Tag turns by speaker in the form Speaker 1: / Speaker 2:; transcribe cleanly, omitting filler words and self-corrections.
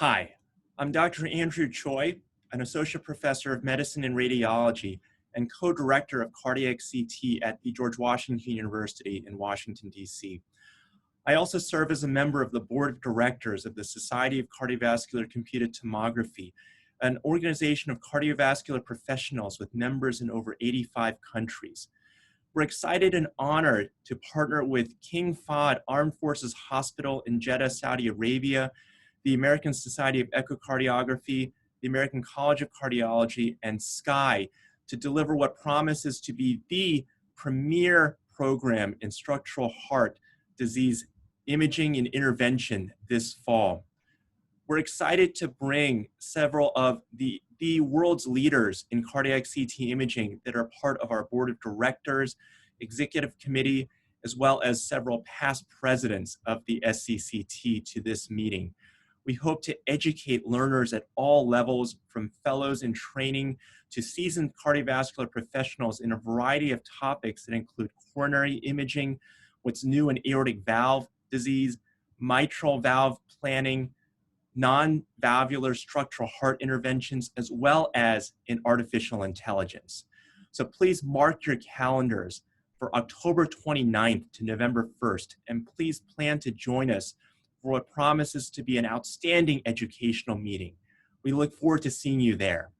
Speaker 1: Hi, I'm Dr. Andrew Choi, an associate professor of medicine and radiology and co-director of cardiac CT at the George Washington University in Washington, D.C. I also serve as a member of the board of directors of the Society of Cardiovascular Computed Tomography, an organization of cardiovascular professionals with members in over 85 countries. We're excited and honored to partner with King Fahd Armed Forces Hospital in Jeddah, Saudi Arabia, the American Society of Echocardiography, the American College of Cardiology, and SCCT to deliver what promises to be the premier program in structural heart disease imaging and intervention this fall. We're excited to bring several of the world's leaders in cardiac CT imaging that are part of our board of directors, executive committee, as well as several past presidents of the SCCT to this meeting. We hope to educate learners at all levels, from fellows in training to seasoned cardiovascular professionals, in a variety of topics that include coronary imaging, what's new in aortic valve disease, mitral valve planning, non-valvular structural heart interventions, as well as in artificial intelligence. So please mark your calendars for October 29th to November 1st, and please plan to join us for what promises to be an outstanding educational meeting. We look forward to seeing you there.